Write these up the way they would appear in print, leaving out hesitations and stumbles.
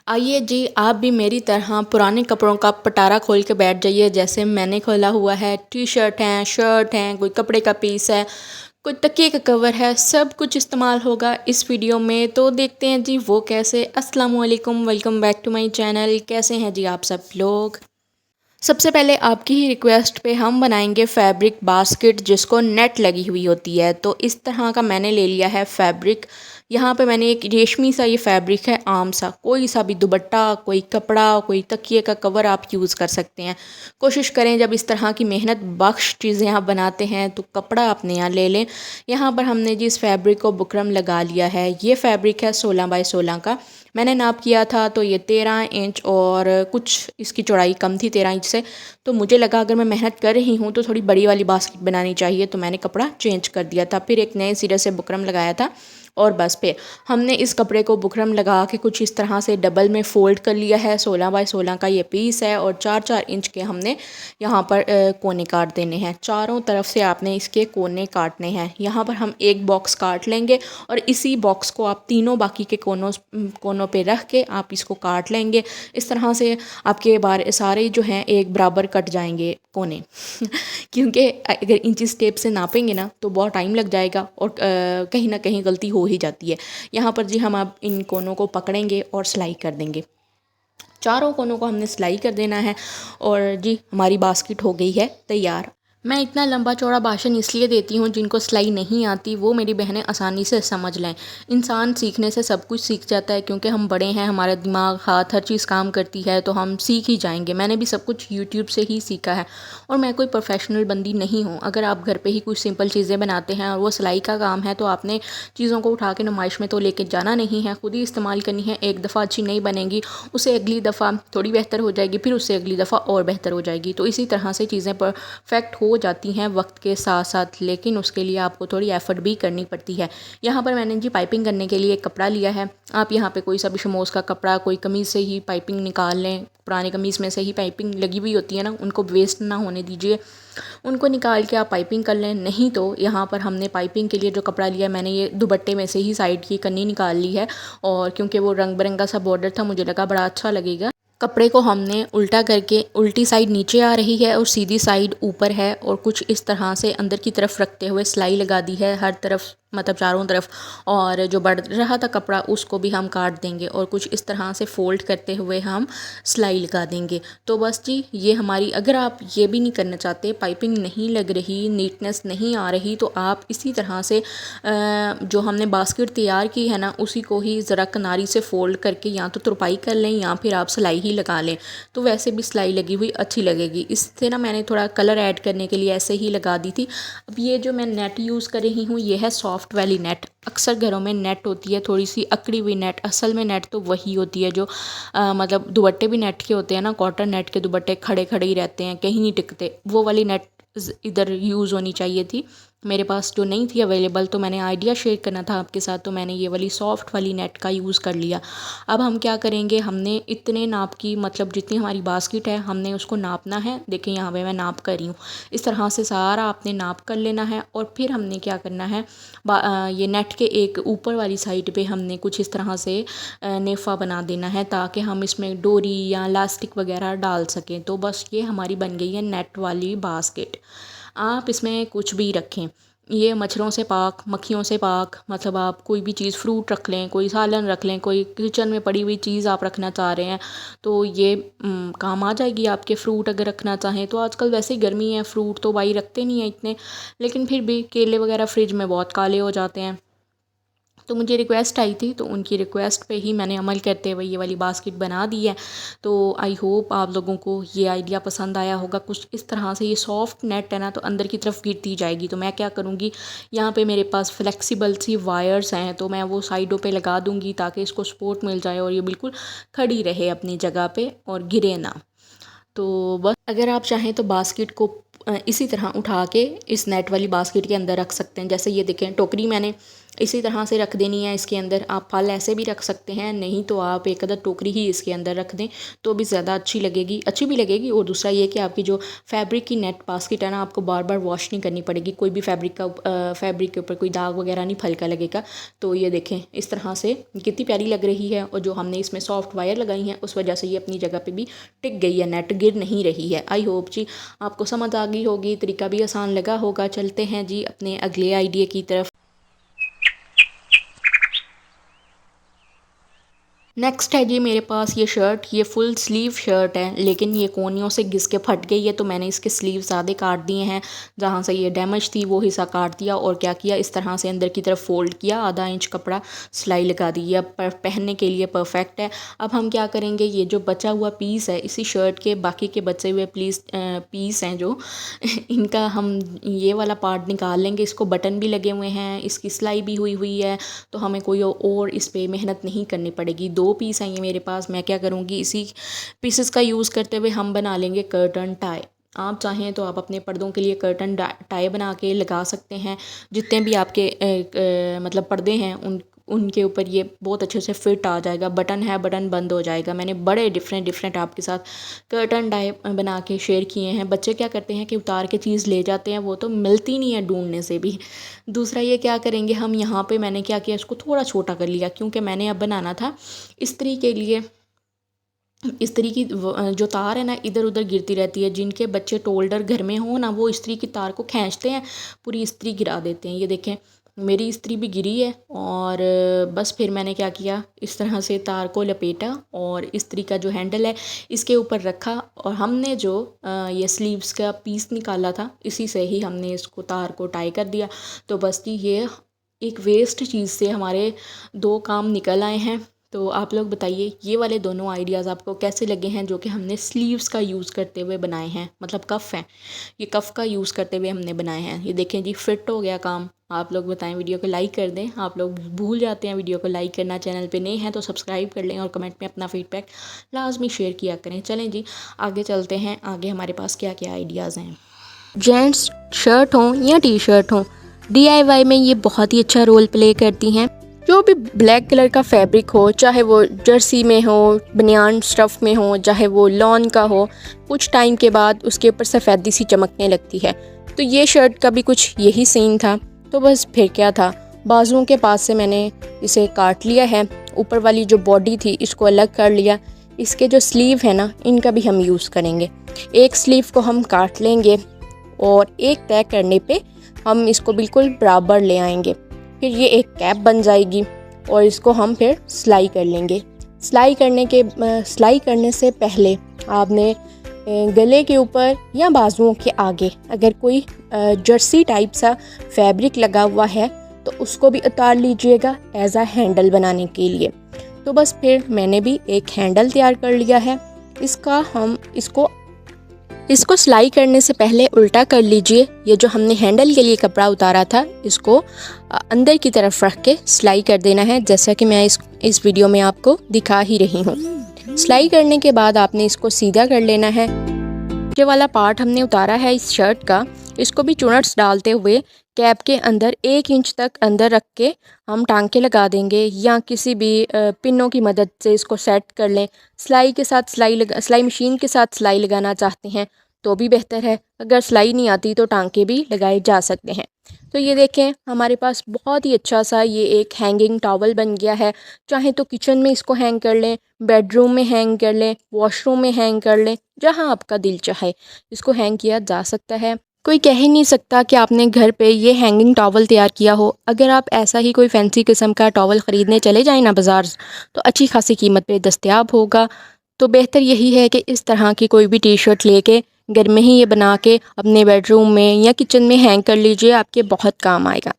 आइए जी, आप भी मेरी तरह पुराने कपड़ों का पटारा खोल के बैठ जाइए जैसे मैंने खोला हुआ है। टी शर्ट हैं, शर्ट हैं, कोई कपड़े का पीस है, कोई तकिए का कवर है, सब कुछ इस्तेमाल होगा इस वीडियो में। तो देखते हैं जी वो कैसे। अस्सलाम वालेकुम, welcome back to my channel. कैसे हैं जी आप सब लोग। सबसे पहले आपकी ही रिक्वेस्ट पे हम बनाएंगे फैब्रिक बास्केट जिसको नेट लगी हुई होती है। तो इस तरह का मैंने ले लिया है फैब्रिक। यहाँ पे मैंने एक रेशमी सा ये फैब्रिक है, आम सा। कोई सा भी दुपट्टा, कोई कपड़ा, कोई तकिए का कवर आप यूज़ कर सकते हैं। कोशिश करें जब इस तरह की मेहनत बख्श चीज़ें आप बनाते हैं तो कपड़ा अपने यहाँ ले लें। यहाँ पर हमने जी इस फैब्रिक को बुकरम लगा लिया है। ये फैब्रिक है 16 बाई 16 का। मैंने नाप किया था तो ये 13 इंच और कुछ इसकी चौड़ाई कम थी 13 इंच से। तो मुझे लगा अगर मैं मेहनत कर रही हूँ तो थोड़ी बड़ी वाली बास्केट बनानी चाहिए, तो मैंने कपड़ा चेंज कर दिया था। फिर एक नए सिरे से बुकरम लगाया था और बस पे हमने इस कपड़े को बुकरम लगा के कुछ इस तरह से डबल में फ़ोल्ड कर लिया है। 16 बाई 16 का ये पीस है और 4-4 इंच के हमने यहाँ पर कोने काट देने हैं। चारों तरफ से आपने इसके कोने काटने हैं। यहाँ पर हम एक बॉक्स काट लेंगे और इसी बॉक्स को आप तीनों बाकी के कोनों पे रख के आप इसको काट लेंगे। इस तरह से आपके सारे जो हैं एक बराबर कट जाएंगे कोने क्योंकि अगर इंचिस टेप से नापेंगे ना तो बहुत टाइम लग जाएगा और कहीं ना कहीं गलती हो ही जाती है। यहाँ पर जी हम अब इन कोनों को पकड़ेंगे और सिलाई कर देंगे। चारों कोनों को हमने सिलाई कर देना है और जी हमारी बास्केट हो गई है तैयार। मैं इतना लंबा चौड़ा भाषण इसलिए देती हूँ जिनको सिलाई नहीं आती वो मेरी बहनें आसानी से समझ लें। इंसान सीखने से सब कुछ सीख जाता है क्योंकि हम बड़े हैं, हमारा दिमाग हाथ हर चीज़ काम करती है तो हम सीख ही जाएंगे। मैंने भी सब कुछ यूट्यूब से ही सीखा है और मैं कोई प्रोफेशनल बंदी नहीं हूँ। अगर आप घर पे ही कुछ सिंपल चीज़ें बनाते हैं और वो सिलाई का काम है तो आपने चीज़ों को उठा के नुमाइश में तो लेके जाना नहीं है, खुद ही इस्तेमाल करनी है। एक दफ़ा अच्छी नहीं बनेगी, उससे अगली दफ़ा थोड़ी बेहतर हो जाएगी, फिर उससे अगली दफ़ा और बेहतर हो जाएगी। तो इसी तरह से चीज़ें परफेक्ट हो जाती हैं वक्त के साथ साथ, लेकिन उसके लिए आपको थोड़ी एफर्ट भी करनी पड़ती है। यहाँ पर मैंने जी पाइपिंग करने के लिए एक कपड़ा लिया है। आप यहाँ पे कोई सा भी शमोस का कपड़ा, कोई कमीज़ से ही पाइपिंग निकाल लें। पुरानी कमीज़ में से ही पाइपिंग लगी हुई होती है ना, उनको वेस्ट ना होने दीजिए, उनको निकाल के आप पाइपिंग कर लें। नहीं तो यहाँ पर हमने पाइपिंग के लिए जो कपड़ा लिया, मैंने ये दुपट्टे में से ही साइड की कन्नी निकाल ली है और क्योंकि वो रंग बिरंगा सा बॉर्डर था मुझे लगा बड़ा अच्छा लगेगा। कपड़े को हमने उल्टा करके उल्टी साइड नीचे आ रही है और सीधी साइड ऊपर है और कुछ इस तरह से अंदर की तरफ रखते हुए सिलाई लगा दी है हर तरफ, मतलब चारों तरफ। और जो बढ़ रहा था कपड़ा उसको भी हम काट देंगे और कुछ इस तरह से फोल्ड करते हुए हम सिलाई लगा देंगे। तो बस जी ये हमारी, अगर आप ये भी नहीं करना चाहते, पाइपिंग नहीं लग रही, नीटनेस नहीं आ रही, तो आप इसी तरह से जो हमने बास्केट तैयार की है ना उसी को ही ज़रा किनारी से फोल्ड करके या तो तुरपाई कर लें या फिर आप सिलाई ही लगा लें। तो वैसे भी सिलाई लगी हुई अच्छी लगेगी। इससे ना मैंने थोड़ा कलर ऐड करने के लिए ऐसे ही लगा दी थी। अब ये जो मैं नेट यूज़ कर रही हूँ ये है सॉफ्ट वाली नेट। अक्सर घरों में नेट होती है थोड़ी सी अकड़ी हुई नेट, असल में नेट तो वही होती है जो मतलब दुपट्टे भी नेट के होते हैं ना, कॉटन नेट के दुपट्टे खड़े खड़े ही रहते हैं, कहीं नहीं टिकते। वो वाली नेट इधर यूज़ होनी चाहिए थी, मेरे पास जो नहीं थी अवेलेबल, तो मैंने आइडिया शेयर करना था आपके साथ, तो मैंने ये वाली सॉफ्ट वाली नेट का यूज़ कर लिया। अब हम क्या करेंगे, हमने इतने नाप की, मतलब जितनी हमारी बास्केट है हमने उसको नापना है। देखिए यहाँ पे मैं नाप कर रही हूँ। इस तरह से सारा आपने नाप कर लेना है और फिर हमने क्या करना है, ये नेट के एक ऊपर वाली साइड पे हमने कुछ इस तरह से नेफा बना देना है ताकि हम इसमें डोरी या इलास्टिक वगैरह डाल सकें। तो बस ये हमारी बन गई है नेट वाली बास्केट। आप इसमें कुछ भी रखें, ये मच्छरों से पाक, मक्खियों से पाक, मतलब आप कोई भी चीज़, फ्रूट रख लें, कोई सालन रख लें, कोई किचन में पड़ी हुई चीज़ आप रखना चाह रहे हैं तो ये काम आ जाएगी आपके। फ्रूट अगर रखना चाहें तो आजकल वैसे ही गर्मी है, फ्रूट तो भाई रखते नहीं हैं इतने, लेकिन फिर भी केले वगैरह फ्रिज में बहुत काले हो जाते हैं। तो मुझे रिक्वेस्ट आई थी तो उनकी रिक्वेस्ट पे ही मैंने अमल करते हुए ये वाली बास्केट बना दी है। तो आई होप आप लोगों को ये आइडिया पसंद आया होगा। कुछ इस तरह से ये सॉफ्ट नेट है ना तो अंदर की तरफ गिरती जाएगी। तो मैं क्या करूँगी, यहाँ पे मेरे पास फ्लेक्सिबल सी वायर्स हैं तो मैं वो साइडों पे लगा दूँगी ताकि इसको सपोर्ट मिल जाए और ये बिल्कुल खड़ी रहे अपनी जगह पे और गिरे ना। तो बस अगर आप चाहें तो बास्केट को इसी तरह उठा के इस नेट वाली बास्केट के अंदर रख सकते हैं। जैसे ये देखें, टोकरी मैंने इसी तरह से रख देनी है इसके अंदर। आप फल ऐसे भी रख सकते हैं, नहीं तो आप एक अदर टोकरी ही इसके अंदर रख दें तो भी ज़्यादा अच्छी भी लगेगी। और दूसरा ये कि आपकी जो फैब्रिक की नेट बास्केट है ना, आपको बार बार वॉश नहीं करनी पड़ेगी, कोई भी फैब्रिक के ऊपर कोई दाग वगैरह नहीं फल का लगेगा। तो ये देखें इस तरह से कितनी प्यारी लग रही है, और जो हमने इसमें सॉफ्ट वायर लगाई हैं उस वजह से ये अपनी जगह पर भी टिक गई है, नेट गिर नहीं रही है। आई होप जी आपको समझ आ गई होगी, तरीका भी आसान लगा होगा। चलते हैं जी अपने अगले आइडिया की तरफ। नेक्स्ट है जी मेरे पास ये शर्ट, ये फुल स्लीव शर्ट है, लेकिन ये कोनियों से घिस के फट गई है, तो मैंने इसके स्लीव्स आधे काट दिए हैं। जहाँ से ये डैमेज थी वो हिस्सा काट दिया, और क्या किया, इस तरह से अंदर की तरफ फोल्ड किया, आधा इंच कपड़ा सिलाई लगा दी। ये पर पहनने के लिए परफेक्ट है। अब हम क्या करेंगे, ये जो बचा हुआ पीस है इसी शर्ट के, बाकी के बचे हुए पीस हैं जो इनका हम ये वाला पार्ट निकाल लेंगे। इसको बटन भी लगे हुए हैं, इसकी सिलाई भी हुई है, तो हमें कोई और इस पर मेहनत नहीं करनी पड़ेगी। 2 पीस हैं ये मेरे पास। मैं क्या करूँगी, इसी पीसेस का यूज़ करते हुए हम बना लेंगे कर्टन टाई। आप चाहें तो आप अपने पर्दों के लिए कर्टन टाई बना के लगा सकते हैं। जितने भी आपके मतलब पर्दे हैं उनके ऊपर ये बहुत अच्छे से फिट आ जाएगा। बटन है, बटन बंद हो जाएगा। मैंने बड़े डिफरेंट आपके साथ कर्टन टाई बना के शेयर किए हैं। बच्चे क्या करते हैं कि उतार के चीज़ ले जाते हैं, वो तो मिलती नहीं है ढूंढने से भी। दूसरा ये क्या करेंगे हम, यहाँ पे मैंने क्या किया, इसको थोड़ा छोटा कर लिया, क्योंकि मैंने अब बनाना था इस्त्री के लिए। इस्त्री की जो तार है ना इधर उधर गिरती रहती है। जिनके बच्चे टोल्डर घर में हो ना, वो इस्त्री की तार को खींचते हैं, पूरी इस्त्री गिरा देते हैं। ये देखें मेरी इस्त्री भी गिरी है, और बस फिर मैंने क्या किया, इस तरह से तार को लपेटा और इस्त्री का जो हैंडल है इसके ऊपर रखा, और हमने जो ये स्लीव्स का पीस निकाला था इसी से ही हमने इसको तार को टाई कर दिया। तो बस जी ये एक वेस्ट चीज़ से हमारे 2 काम निकल आए हैं। तो आप लोग बताइए ये वाले दोनों आइडियाज़ आपको कैसे लगे हैं, जो कि हमने स्लीव्स का यूज़ करते हुए बनाए हैं, मतलब कफ़ हैं, ये कफ़ का यूज़ करते हुए हमने बनाए हैं। ये देखें जी फिट हो गया काम। आप लोग बताएं, वीडियो को लाइक कर दें। आप लोग भूल जाते हैं वीडियो को लाइक करना, चैनल पे नए हैं तो सब्सक्राइब कर लें, और कमेंट में अपना फीडबैक लाजमी शेयर किया करें। चलें जी आगे चलते हैं, आगे हमारे पास क्या क्या आइडियाज़ हैं। जेंट्स शर्ट हों या टी शर्ट हों, DIY में ये बहुत ही अच्छा रोल प्ले करती हैं। जो भी ब्लैक कलर का फैब्रिक हो, चाहे वो जर्सी में हो, बनियान स्टफ़ में हो, चाहे वो लॉन का हो, कुछ टाइम के बाद उसके ऊपर सफ़ेदी सी चमकने लगती है। तो ये शर्ट का भी कुछ यही सीन था। तो बस फिर क्या था, बाजुओं के पास से मैंने इसे काट लिया है, ऊपर वाली जो बॉडी थी इसको अलग कर लिया। इसके जो स्लीव है ना इनका भी हम यूज़ करेंगे। एक स्लीव को हम काट लेंगे और एक तय करने पे हम इसको बिल्कुल बराबर ले आएंगे। फिर ये एक कैप बन जाएगी, और इसको हम फिर सिलाई कर लेंगे। सिलाई करने से पहले आपने गले के ऊपर या बाजुओं के आगे अगर कोई जर्सी टाइप सा फैब्रिक लगा हुआ है तो उसको भी उतार लीजिएगा एज अ हैंडल बनाने के लिए। तो बस फिर मैंने भी एक हैंडल तैयार कर लिया है। हम इसको सिलाई करने से पहले उल्टा कर लीजिए। ये जो हमने हैंडल के लिए कपड़ा उतारा था इसको अंदर की तरफ रख के सिलाई कर देना है, जैसा कि मैं इस वीडियो में आपको दिखा ही रही हूँ। सिलाई करने के बाद आपने इसको सीधा कर लेना है। ये वाला पार्ट हमने उतारा है इस शर्ट का, इसको भी चुनट्स डालते हुए कैप के अंदर 1 इंच तक अंदर रख के हम टांके लगा देंगे, या किसी भी पिनों की मदद से इसको सेट कर लें। सिलाई मशीन के साथ सिलाई लगाना चाहते हैं तो भी बेहतर है, अगर सिलाई नहीं आती तो टांके भी लगाए जा सकते हैं। तो ये देखें हमारे पास बहुत ही अच्छा सा ये एक हैंगिंग टॉवल बन गया है। चाहे तो किचन में इसको हैंग कर लें, बेडरूम में हैंग कर लें, वॉशरूम में हैंग कर लें, जहाँ आपका दिल चाहे इसको हैंग किया जा सकता है। कोई कह ही नहीं सकता कि आपने घर पे ये हैंगिंग टॉवल तैयार किया हो। अगर आप ऐसा ही कोई फैंसी किस्म का टॉवल ख़रीदने चले जाएं ना बाज़ार, तो अच्छी खासी कीमत पे दस्तयाब होगा। तो बेहतर यही है कि इस तरह की कोई भी टी शर्ट लेके घर में ही ये बना के अपने बेडरूम में या किचन में हैंग कर लीजिए, आपके बहुत काम आएगा।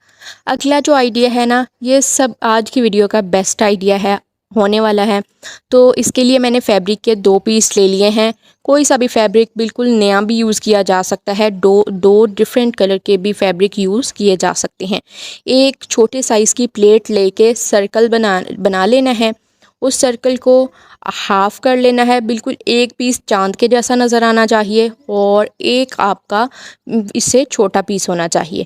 अगला जो आइडिया है ना, ये सब आज की वीडियो का बेस्ट आइडिया होने वाला है। तो इसके लिए मैंने फैब्रिक के 2 पीस ले लिए हैं। कोई सा भी फैब्रिक बिल्कुल नया भी यूज़ किया जा सकता है, दो डिफरेंट कलर के भी फैब्रिक यूज़ किए जा सकते हैं। एक छोटे साइज़ की प्लेट लेके सर्कल बना लेना है। उस सर्कल को हाफ़ कर लेना है, बिल्कुल एक पीस चांद के जैसा नज़र आना चाहिए और एक आपका इससे छोटा पीस होना चाहिए।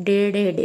1.5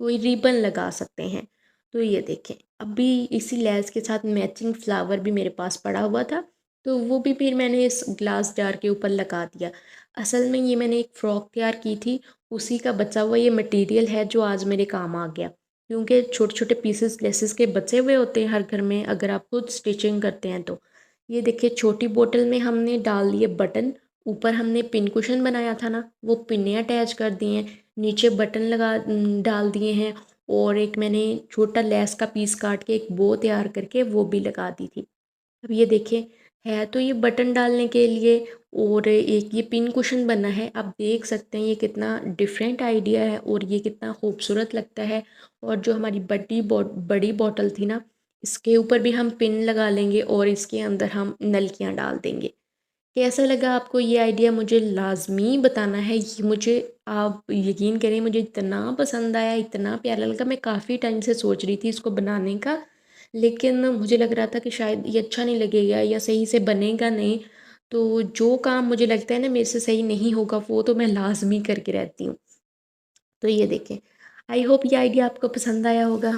कोई रिबन लगा सकते हैं। तो ये देखें, अभी इसी लेस के साथ मैचिंग फ्लावर भी मेरे पास पड़ा हुआ था, तो वो भी फिर मैंने इस ग्लास जार के ऊपर लगा दिया। असल में ये मैंने एक फ़्रॉक तैयार की थी, उसी का बचा हुआ ये मटेरियल है जो आज मेरे काम आ गया। क्योंकि छोटे छोटे पीसेस लेसेस के बचे हुए होते हैं हर घर में, अगर आप खुद स्टिचिंग करते हैं तो। ये देखिए, छोटी बोतल में हमने डाल दिए बटन, ऊपर हमने पिन कुशन बनाया था ना, वो पिन्ने अटैच कर दिए हैं, नीचे बटन डाल दिए हैं, और एक मैंने छोटा लेस का पीस काट के एक बो तैयार करके वो भी लगा दी थी। अब ये देखिए, है तो ये बटन डालने के लिए, और एक ये पिन कुशन बना है। आप देख सकते हैं ये कितना डिफरेंट आइडिया है और ये कितना खूबसूरत लगता है। और जो हमारी बड़ी बॉटल थी ना, इसके ऊपर भी हम पिन लगा लेंगे और इसके अंदर हम नलकियाँ डाल देंगे। कैसा लगा आपको ये आइडिया, मुझे लाज़मी बताना है। ये मुझे, आप यकीन करें, मुझे इतना पसंद आया, इतना प्यारा लगा। मैं काफ़ी टाइम से सोच रही थी इसको बनाने का, लेकिन मुझे लग रहा था कि शायद ये अच्छा नहीं लगेगा या सही से बनेगा नहीं। तो जो काम मुझे लगता है ना मेरे से सही नहीं होगा, वो तो मैं लाज़मी करके रहती हूँ। तो ये देखें, आई होप ये आइडिया आपको पसंद आया होगा।